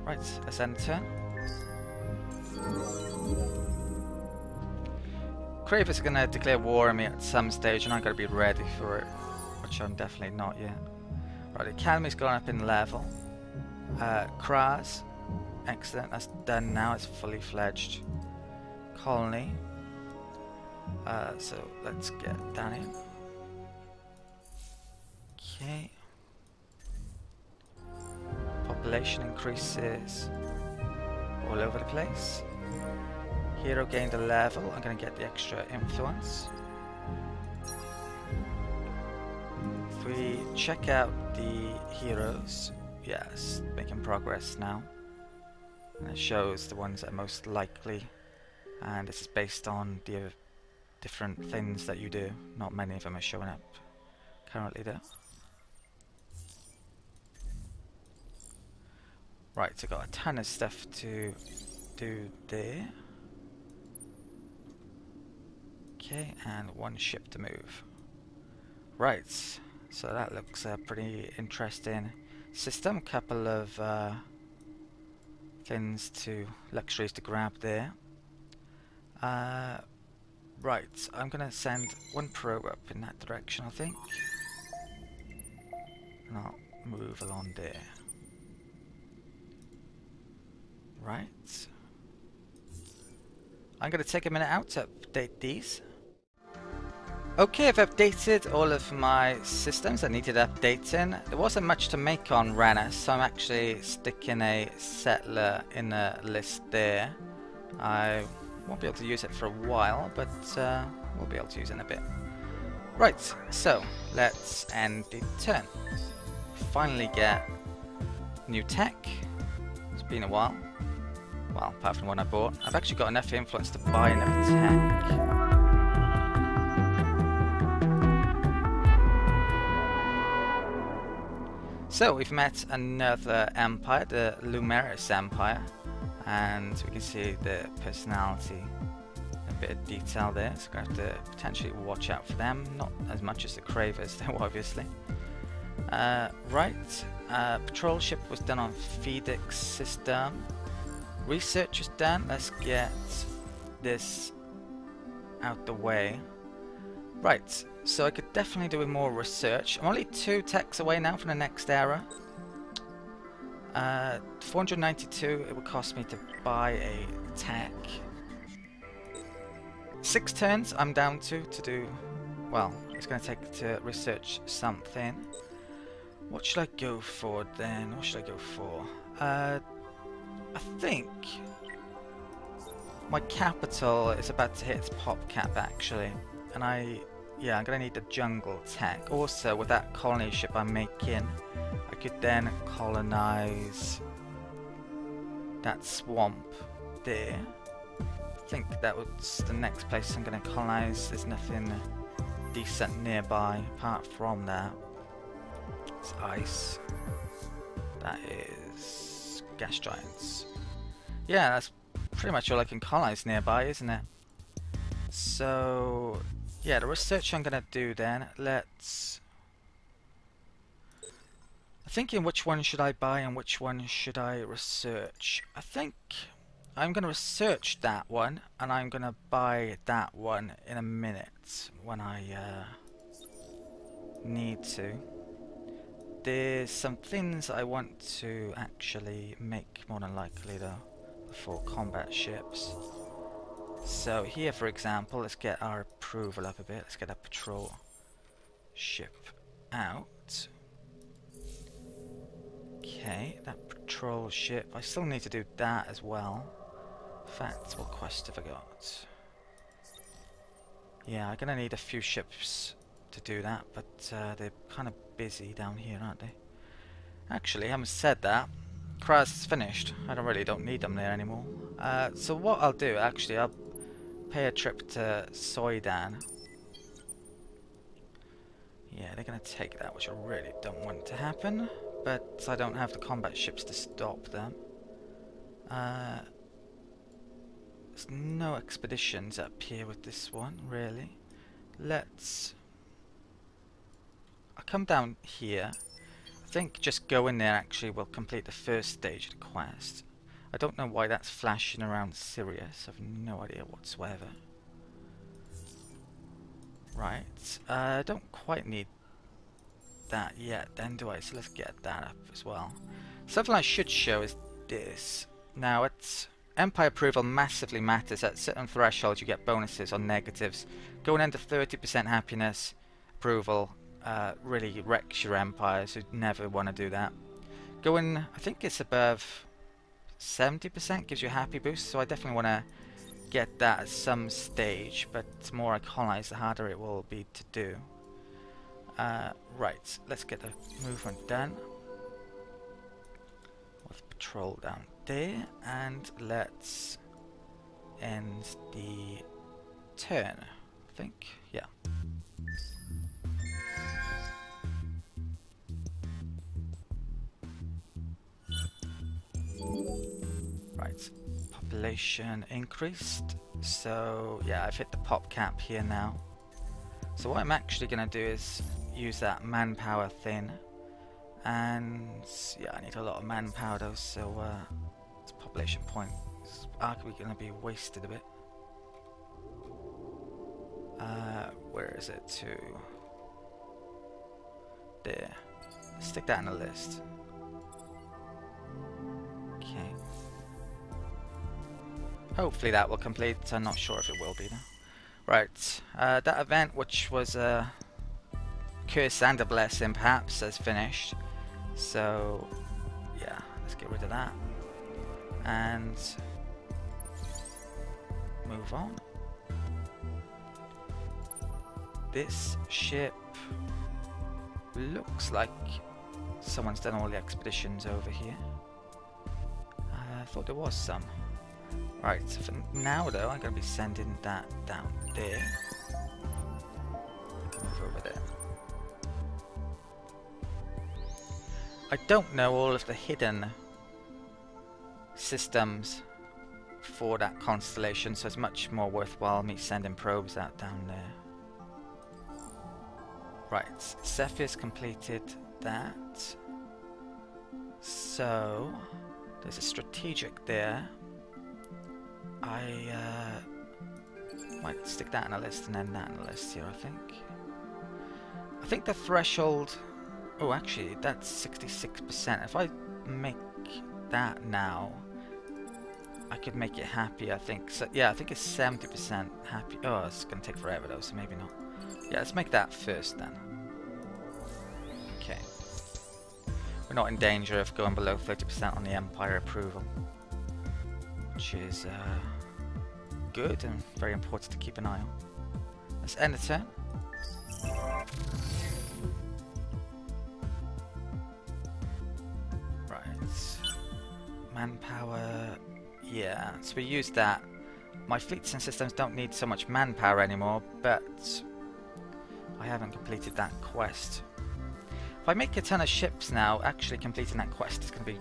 Right, let's end the turn. Cravers are going to declare war on me at some stage and I've got to be ready for it, which I'm definitely not yet. Right, the Academy's gone up in level. Kraz, excellent, that's done now, it's fully fledged colony. So let's get that in. Okay. Population increases all over the place. Hero gained a level, I'm going to get the extra influence. If we check out the heroes, yes, making progress now. And it shows the ones that are most likely, and this is based on the different things that you do. Not many of them are showing up currently though. Right, so got a ton of stuff to do there. Okay, and one ship to move. Right, so that looks a pretty interesting system. Couple of things luxuries to grab there. Right, I'm gonna send one probe up in that direction, I think. And I'll move along there. Right. I'm gonna take a minute out to update these. Okay, I've updated all of my systems that needed updating. There wasn't much to make on Renner, so I'm actually sticking a settler in the list there. I won't be able to use it for a while, but we'll be able to use it in a bit. Right, so let's end the turn. Finally get new tech. It's been a while. Well, apart from one I bought. I've actually got enough influence to buy enough tech. So we've met another empire, the Lumeris Empire, and we can see the personality, a bit of detail there, so we're going to have to potentially watch out for them, not as much as the Cravers though, obviously. Right, patrol ship was done on Phoenix system, research is done, let's get this out the way. Right, so I could definitely do with more research. I'm only 2 techs away now from the next era. 492 it would cost me to buy a tech. 6 turns I'm down to do, well, it's going to take to research something. What should I go for then? What should I go for? I think my capital is about to hit its pop cap actually, and I'm gonna need the jungle tech. Also, with that colony ship I'm making, I could then colonize that swamp there. I think that was the next place I'm gonna colonize. There's nothing decent nearby apart from that. It's ice. That is gas giants. Yeah, that's pretty much all I can colonize nearby, isn't it? So yeah, the research I'm gonna do then, I'm thinking which one should I buy and which one should I research. I think I'm gonna research that one and I'm gonna buy that one in a minute when I need to. There's some things I want to actually make more than likely though for combat ships. So here, for example, let's get our approval up a bit. Let's get a patrol ship out. Okay, that patrol ship. I still need to do that as well. In fact, what quest have I got? Yeah, I'm gonna need a few ships to do that, but they're kind of busy down here, aren't they? Actually, I haven't said that. Kraz is finished. I really don't need them there anymore. So what I'll do, actually, I'll pay a trip to Soidan. Yeah, they're going to take that, which I really don't want to happen, but I don't have the combat ships to stop them. There's no expeditions up here with this one, really. I'll come down here. I I think just going there actually will complete the first stage of the quest. I don't know why that's flashing around Sirius. I've no idea whatsoever. Right, I don't quite need that yet then, do I? So let's get that up as well. Something I should show is this. Now, it's Empire approval massively matters. At certain thresholds you get bonuses or negatives. Going into 30% happiness approval really wrecks your empire, so you'd never want to do that. Going, I think it's above 70% gives you a happy boost, so I definitely want to get that at some stage, but the more I colonize, the harder it will be to do. Right, let's get the movement done. With patrol down there, and let's end the turn, I think, yeah. Right, population increased, so yeah, I've hit the pop cap here now. So what I'm actually going to do is use that manpower thing, and yeah, I need a lot of manpower though, so it's population point. It's arguably going to be wasted a bit. Where is it to? There. Stick that in the list. Okay. Hopefully that will complete. I'm not sure if it will be though. Right, that event, which was a curse and a blessing perhaps, has finished. So yeah, let's get rid of that and move on. This ship looks like someone's done all the expeditions over here. I thought there was some. Right, so for now though, I'm going to be sending that down there. Move over there. I don't know all of the hidden systems for that constellation, so it's much more worthwhile me sending probes out down there. Right, Cephir's completed that. So, there's a strategic there. I might stick that in a list and then that in a list here, I think. I think the threshold... Oh, actually, that's 66%. If I make that now, I could make it happy, I think. So, yeah, I think it's 70% happy. Oh, it's going to take forever, though, so maybe not. Yeah, let's make that first, then. Okay. We're not in danger of going below 30% on the Empire approval, which is good and very important to keep an eye on. Let's end the turn. Right. Manpower. Yeah, so we use that. My fleets and systems don't need so much manpower anymore, but I haven't completed that quest. If I make a ton of ships now, actually completing that quest is going to be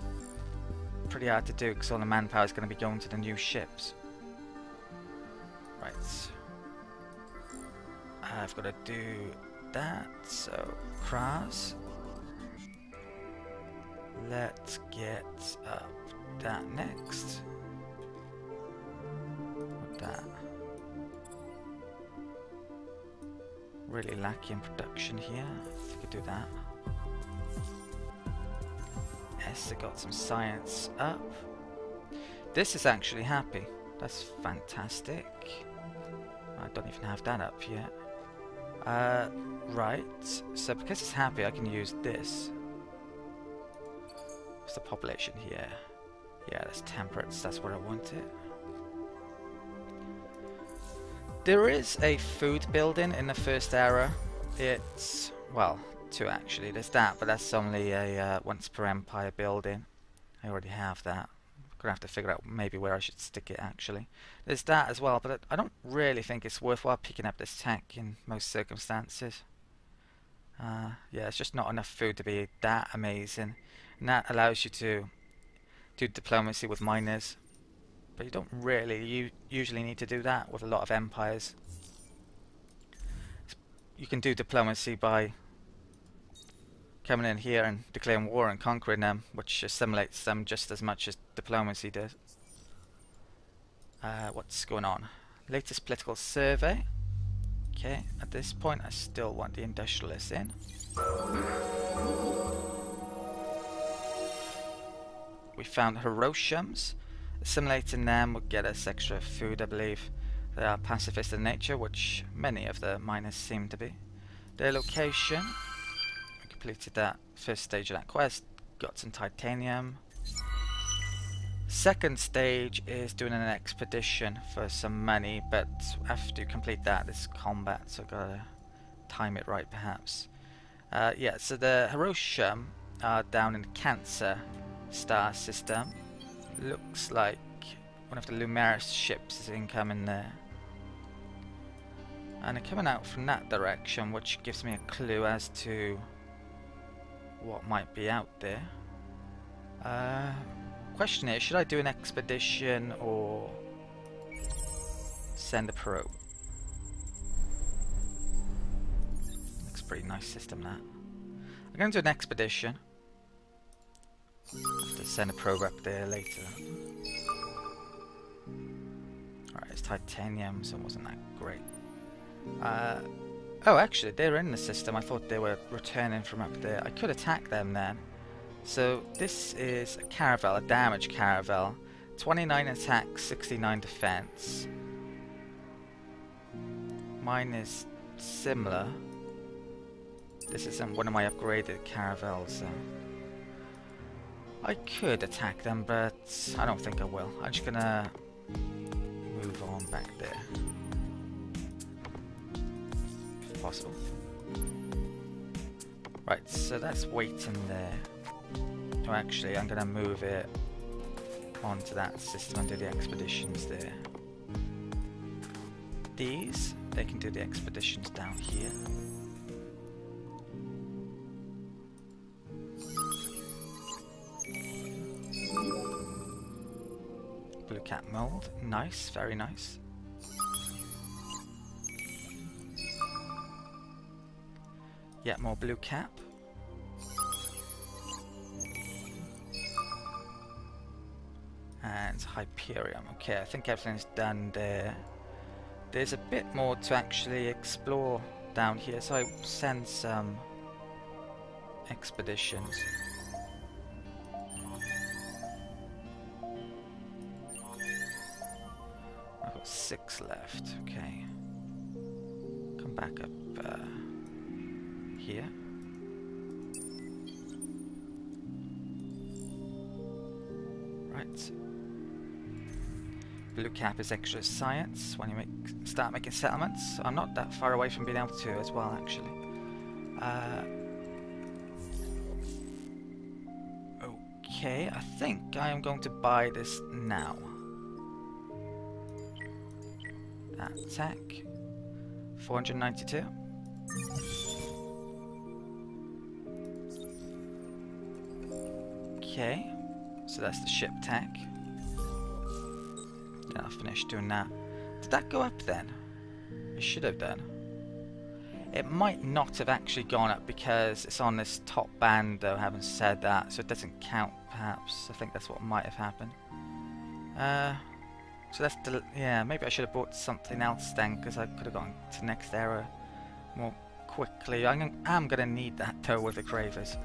pretty hard to do because all the manpower is going to be going to the new ships. Right. I've got to do that, so Kraz. Let's get up that next. With that. Really lacking production here. I could do that. Yes, I got some science up. This is actually happy. That's fantastic. I don't even have that up yet. Right. So because it's happy, I can use this. What's the population here? Yeah, that's temperate. So that's where I want it. There is a food building in the first era. It's, well, two actually. There's that, but that's only a once per empire building. I already have that. I'm gonna have to figure out maybe where I should stick it actually. There's that as well, but I don't really think it's worthwhile picking up this tech in most circumstances. Yeah, it's just not enough food to be that amazing. And that allows you to do diplomacy with miners. But you don't really usually need to do that with a lot of empires. You can do diplomacy by coming in here and declaring war and conquering them, which assimilates them just as much as diplomacy does. What's going on? Latest political survey. Okay, at this point I still want the industrialists in. We found Hiroshimans. Assimilating them would get us extra food, I believe. They are pacifist in nature, which many of the miners seem to be. Their location. We completed that first stage of that quest. Got some titanium. Second stage is doing an expedition for some money, but after you complete that, there's combat, so I've got to time it right perhaps. Yeah, so the Hiroshima are down in the Cancer star system. Looks like one of the Lumaris ships is incoming there. And they're coming out from that direction, which gives me a clue as to what might be out there. Question is, should I do an expedition or send a probe? Looks a pretty nice system, that. I'm going to do an expedition. I'll have to send a probe up there later. Alright, it's titanium, so it wasn't that great. Oh, actually, they're in the system. I thought they were returning from up there. I could attack them then. So this is a caravel, a damaged caravel. 29 attack, 69 defense. Mine is similar. This isn't one of my upgraded caravels. I could attack them, but I don't think I will. I'm just gonna move on back there, if possible. Right, so that's waiting there. Oh, actually, I'm gonna move it onto that system and do the expeditions there. These, they can do the expeditions down here. Blue cat mold, nice, very nice. Yet more blue cap. And Hyperium. Okay, I think everything's done there. There's a bit more to actually explore down here, so I send some expeditions. I've got 6 left, okay. Come back up here. Right. Blue cap is extra science when you start making settlements. I'm not that far away from being able to as well, actually. Okay, I think I am going to buy this now. Attack 492. Okay, so that's the ship tech. Yeah, I'll finish doing that. Did that go up then? It should have done. It might not have actually gone up because it's on this top band though, having said that, so it doesn't count perhaps. I think that's what might have happened. So that's yeah, maybe I should have bought something else then, because I could have gone to the next era more quickly. I'm going to need that though with the Cravers.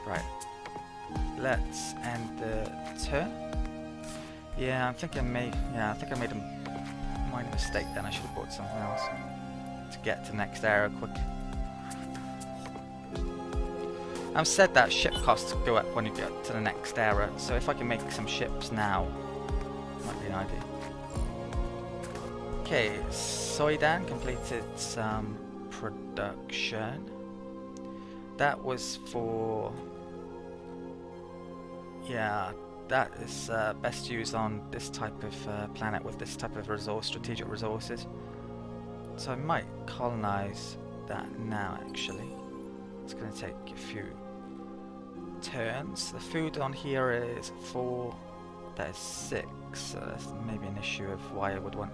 Right. Let's end the turn. Yeah, I think I made a minor mistake then. I should have bought something else to get to the next era quick. I've said that ship costs go up when you get to the next era, so if I can make some ships now, might be an idea. Okay, Soidan completed some production. That was for... yeah, that is best used on this type of planet with this type of resource, strategic resources. So I might colonize that now actually. It's going to take a few turns. The food on here is 4, that is 6, so that's maybe an issue of why I would want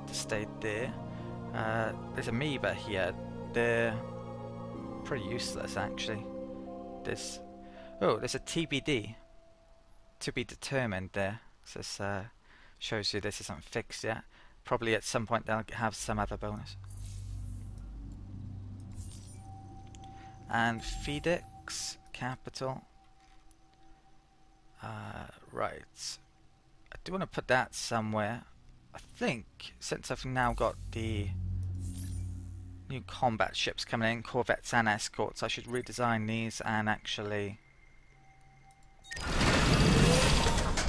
to stay there. There's amoeba here. They're pretty useless actually. There's a TBD, to be determined there. So this shows you this isn't fixed yet. Probably at some point they'll have some other bonus. And Phoenix capital. Right. I do want to put that somewhere. I think since I've now got the new combat ships coming in, corvettes and escorts, I should redesign these and actually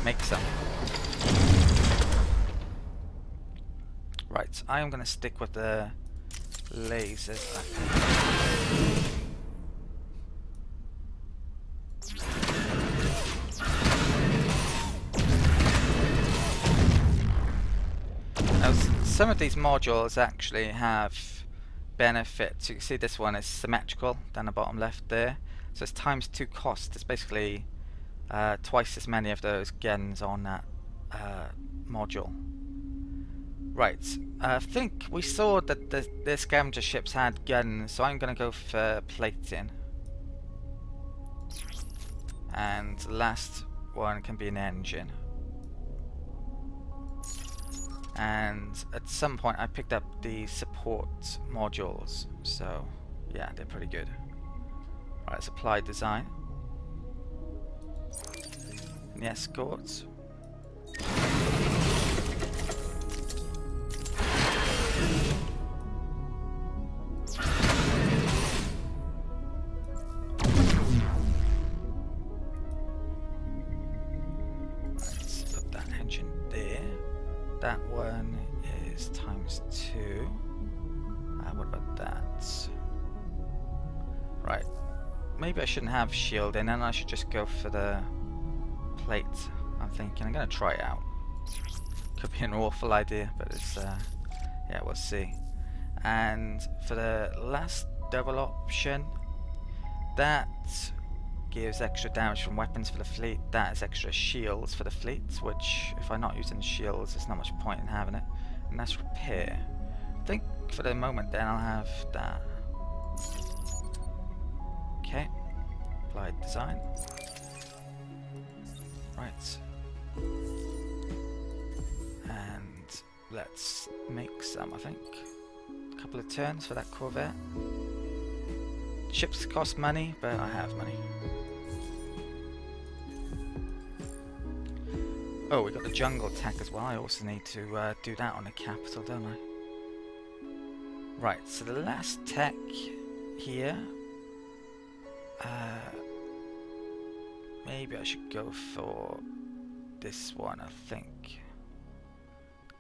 make some. Right, I am going to stick with the lasers. Now, some of these modules actually have benefits. You can see this one is symmetrical down the bottom left there. So it's ×2 cost. It's basically twice as many of those guns on that module. Right, I think we saw that the scavenger ships had guns, so I'm going to go for plating. And the last one can be an engine. And at some point I picked up the support modules, so yeah, they're pretty good. Right, let's apply design. And the escorts. Let's put that engine there. That one is ×2. What about that? Right. Maybe I shouldn't have shield in, and I should just go for the plate. I'm thinking I'm going to try it out. Could be an awful idea, but it's yeah, we'll see. And for the last double option, that gives extra damage from weapons for the fleet. That is extra shields for the fleet, which if I'm not using shields, there's not much point in having it. And that's repair. I think for the moment then I'll have that. Okay, applied design. Right. And let's make some, I think. A couple of turns for that corvette. Ships cost money, but I have money. Oh, we got the jungle tech as well. I also need to do that on the capital, don't I? Right, so the last tech here. Maybe I should go for this one, I think.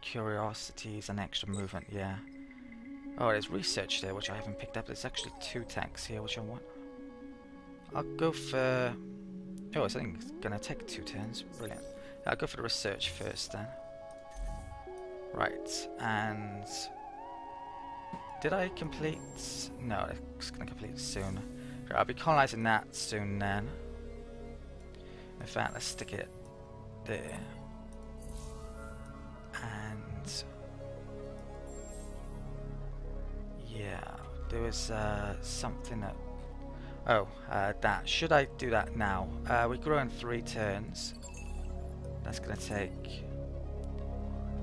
Curiosities and extra movement, yeah. Oh, there's research there, which I haven't picked up. There's actually 2 techs here, which I want. I'll go for... Oh, I think it's going to take 2 turns. Brilliant. I'll go for the research first, then. Right, and... Did I complete... No, it's going to complete soon. I'll be colonizing that soon, then. In fact, let's stick it there. And... yeah, there was something that... Oh, that. Should I do that now? We grow in 3 turns. That's going to take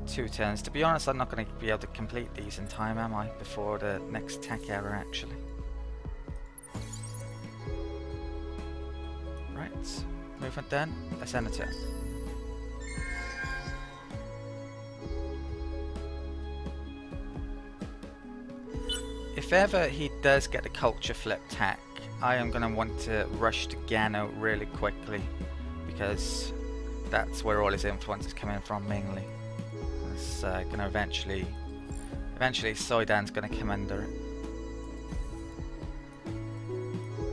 2 turns. To be honest, I'm not going to be able to complete these in time, am I? Before the next tech error, actually. Right. Movement done. Let's end the turn. If ever he does get a culture flip tech, I am going to want to rush to Gano really quickly, because that's where all his influence is coming from mainly. It's going to eventually Soidan's going to come under it.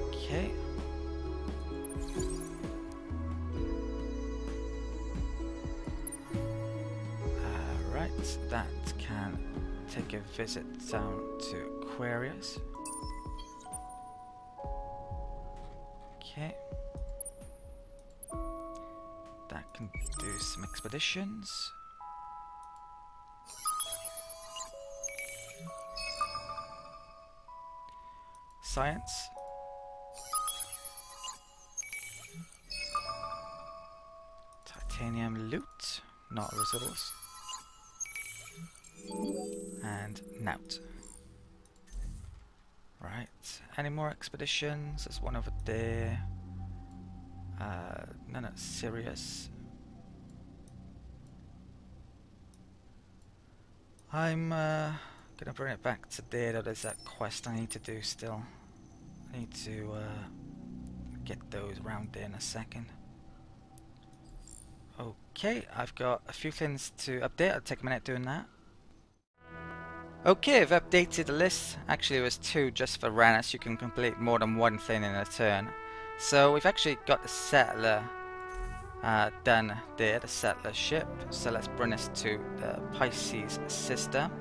Okay. Right, that can take a visit down to Aquarius. Okay. That can do some expeditions. science. Titanium loot, not a resource. And nout. Right, any more expeditions? There's one over there. None that's serious. I'm gonna bring it back to there though. There's that quest I need to do still. I need to get those round there in a second. Okay, I've got a few things to update. I'll take a minute doing that. Okay, I've updated the list. Actually, it was 2 just for runners. You can complete more than one thing in a turn. So we've actually got the settler done there, the settler ship. So let's bring this to the Pisces system.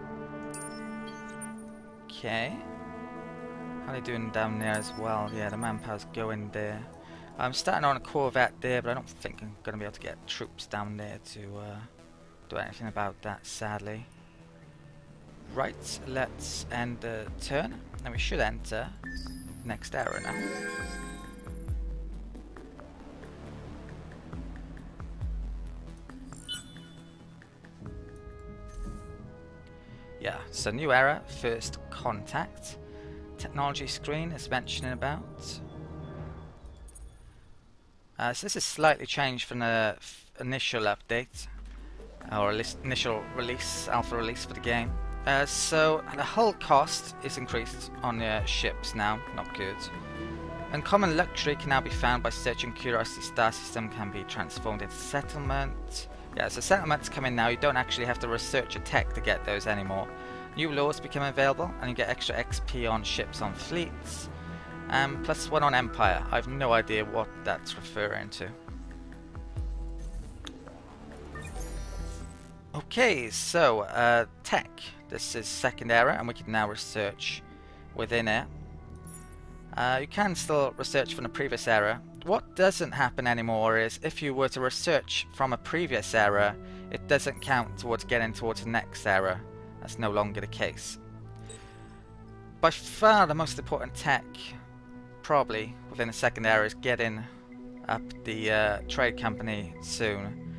Okay. How are they doing down there as well? Yeah, the manpower's going there. I'm starting on a corvette there, but I don't think I'm going to be able to get troops down there to do anything about that, sadly. Right, let's end the turn, and we should enter next era now. Yeah, so new era, first contact. Technology screen is mentioning about. So this is slightly changed from the initial update, or initial release, alpha release for the game. So the hull cost is increased on the ships now, not good. Uncommon luxury can now be found by searching Curiosity Star System, can be transformed into settlement. Yeah, so settlements come in now, you don't actually have to research a tech to get those anymore. New laws become available and you get extra XP on ships on fleets. Plus 1 on Empire. I have no idea what that's referring to. Okay, so tech. This is second era and we can now research within it. You can still research from the previous era. What doesn't happen anymore is if you were to research from a previous era, it doesn't count towards getting towards the next era. That's no longer the case. By far the most important tech probably within the second era is getting up the trade company soon.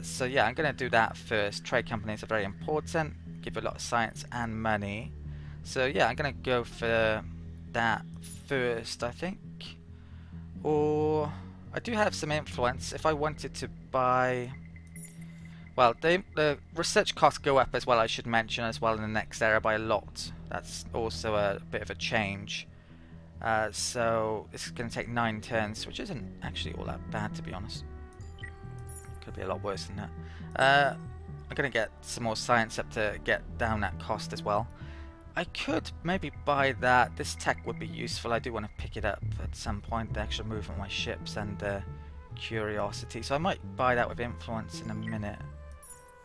So yeah, I'm going to do that first. Trade companies are very important, give you a lot of science and money. So yeah, I'm going to go for that first, I think. Or I do have some influence. If I wanted to buy, well, the research costs go up as well, I should mention, as well in the next era by a lot. That's also a bit of a change. So this is going to take 9 turns, which isn't actually all that bad, to be honest. Could be a lot worse than that. I'm going to get some more science up to get down that cost as well. I could maybe buy that. This tech would be useful. I do want to pick it up at some point, the extra movement of my ships and curiosity. So I might buy that with influence in a minute.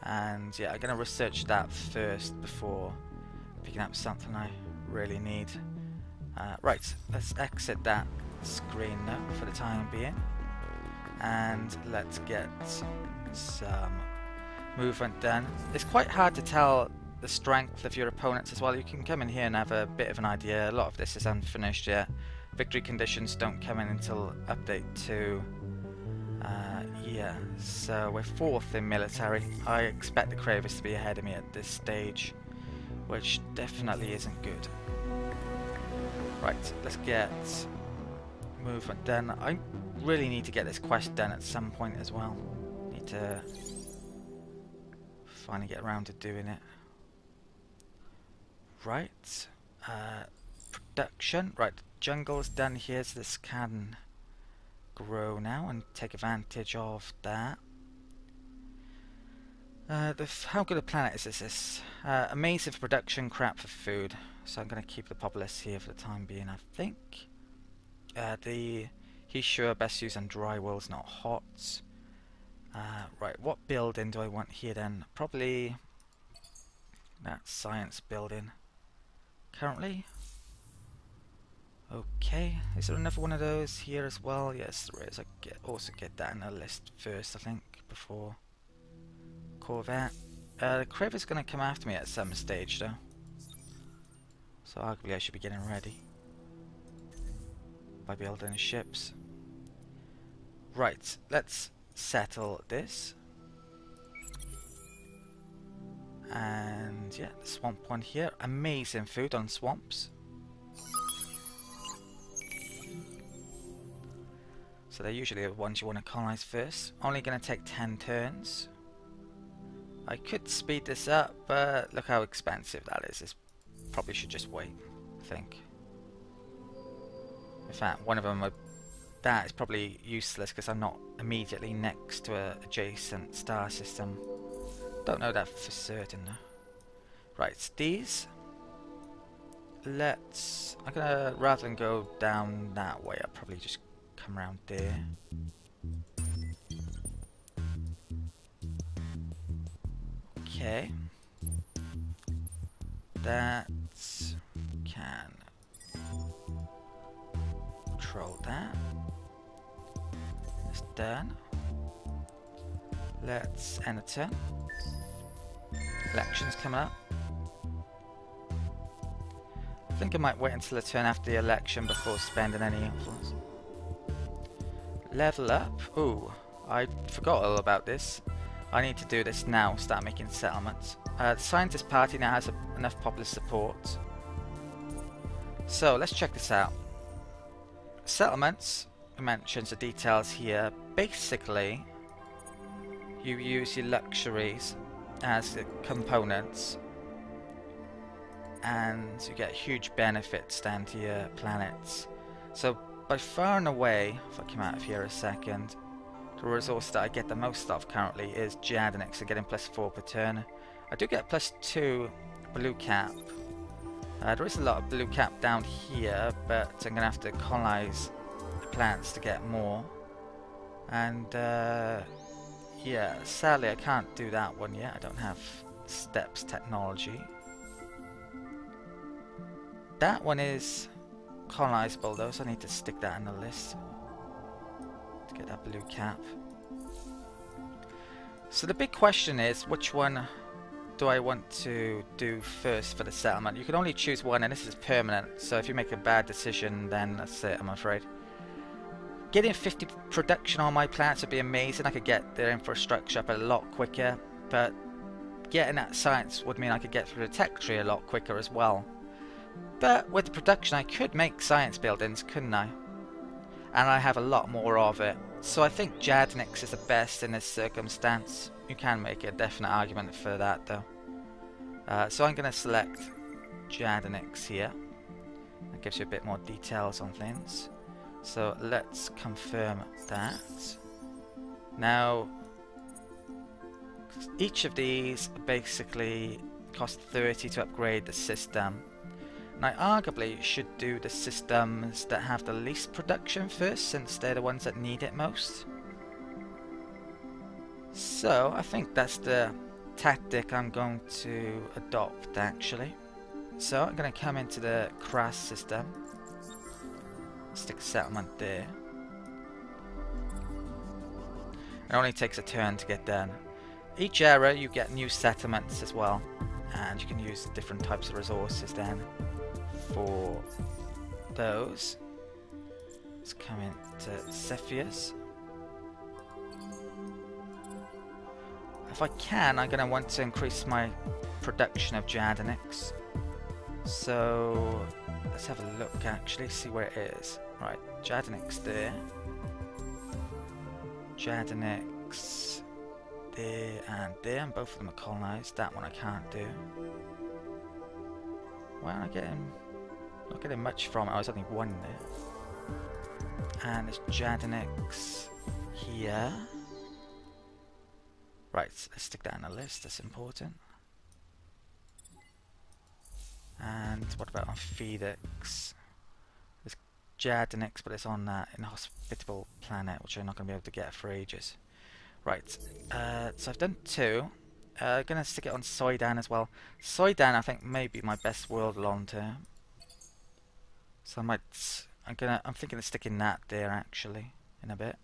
And yeah, I'm going to research that first before picking up something I really need. Right, let's exit that screen now for the time being. And let's get some movement done. It's quite hard to tell the strength of your opponents as well. You can come in here and have a bit of an idea. A lot of this is unfinished yet. Victory conditions don't come in until update 2. Yeah, so we're 4th in military. I expect the Cravers to be ahead of me at this stage, which definitely isn't good. Right, let's get movement done. I really need to get this quest done at some point as well. Need to finally get around to doing it. Right, production. Right, jungle's done here, so this can grow now and take advantage of that. How good a planet is this? Amazing for production, crap for food. So I'm going to keep the populace here for the time being, I think. He's sure best used on dry worlds, not hot. Right, what building do I want here then? Probably that science building. Currently. Okay, is there another one of those here as well? Yes, there is. I also get that in the list first, I think, before Corvette. The Craver's going to come after me at some stage, though. So arguably I should be getting ready. by building ships. Right, let's settle this. And yeah, the swamp one here. Amazing food on swamps. So they're usually the ones you want to colonize first. Only going to take 10 turns. I could speed this up, but look how expensive that is. It's probably should just wait, I think. In fact, one of them, that is probably useless because I'm not immediately next to an adjacent star system. Don't know that for certain though. Right, these. I'm gonna, rather than go down that way, I'll probably just come around there. Okay. That can control that. It's done. Let's end the turn. Elections coming up. I think I might wait until the turn after the election before spending any influence. Level up. Ooh, I forgot all about this. I need to do this now, start making settlements. The Scientist Party now has enough popular support. So let's check this out. Settlements, it mentions the details here. Basically, you use your luxuries as the components and you get huge benefits down to your planets. So by far and away, if I come out of here a second, the resource that I get the most of currently is Jadinix, so getting +4 per turn. I do get +2 blue cap. There is a lot of blue cap down here, but I'm going to have to colonize the plants to get more. And yeah, sadly I can't do that one yet. I don't have steps technology. That one is colonizable though, so I need to stick that in the list to get that blue cap. So the big question is, which one do I want to do first for the settlement? You can only choose one, and this is permanent, so if you make a bad decision, then that's it, I'm afraid. Getting 50 production on my plants would be amazing. I could get their infrastructure up a lot quicker, but getting that science would mean I could get through the tech tree a lot quicker as well. But with the production I could make science buildings, couldn't I? And I have a lot more of it. So I think Jadinix is the best in this circumstance. You can make a definite argument for that though. So I'm going to select Jadinix here. That gives you a bit more details on things. So let's confirm that. Now, each of these basically cost 30 to upgrade the system. And I arguably should do the systems that have the least production first, since they're the ones that need it most. So I think that's the tactic I'm going to adopt actually. So I'm going to come into the crass system. Stick a settlement there. It only takes a turn to get done. Each era you get new settlements as well, and you can use different types of resources then for those. Let's come into Cepheus. If I can, I'm going to want to increase my production of Jadinix. So let's have a look actually, see where it is. Right, Jadinix there. Jadinix there and there, and both of them are colonized. That one I can't do. Why am I not getting much from it? I was only one there. And there's Jadinix here. Right, let's stick that in the list, that's important. And what about on Phoenix? There's Jadinix, but it's on that inhospitable planet, which I'm not going to be able to get for ages. Right, so I've done 2. I'm going to stick it on Soidan as well. Soidan I think may be my best world long term. So I'm thinking of sticking that there actually in a bit.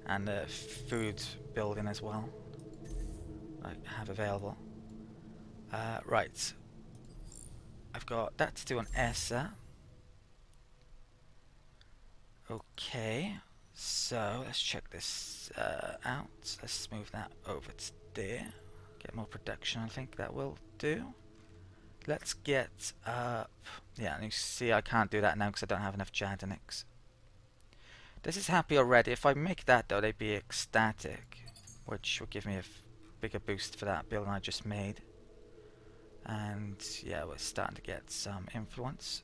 And the food building as well I have available. Right, I've got that to do on ESA. Okay, so let's check this out. Let's move that over to there. Get more production, I think that will do. Let's get up. Yeah, and you see I can't do that now because I don't have enough Jadenics. This is happy already. If I make that though, they'd be ecstatic, which will give me a bigger boost for that building I just made. And yeah, we're starting to get some influence,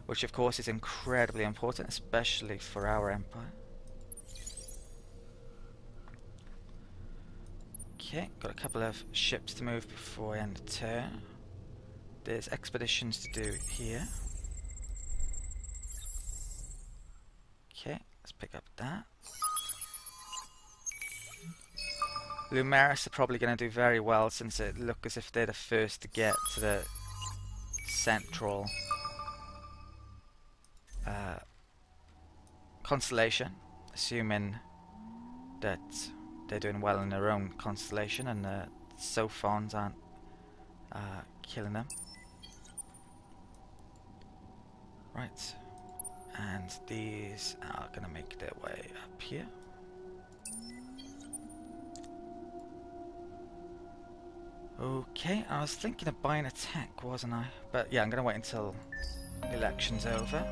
which of course is incredibly important, especially for our empire. Okay, got a couple of ships to move before I end the turn. There's expeditions to do here. Okay, let's pick up that. Lumeris are probably going to do very well since it looks as if they're the first to get to the central constellation, assuming that they're doing well in their own constellation and the Sophons aren't killing them. Right, and these are going to make their way up here. Okay, I was thinking of buying a tech, wasn't I? But yeah, I'm going to wait until the election's over.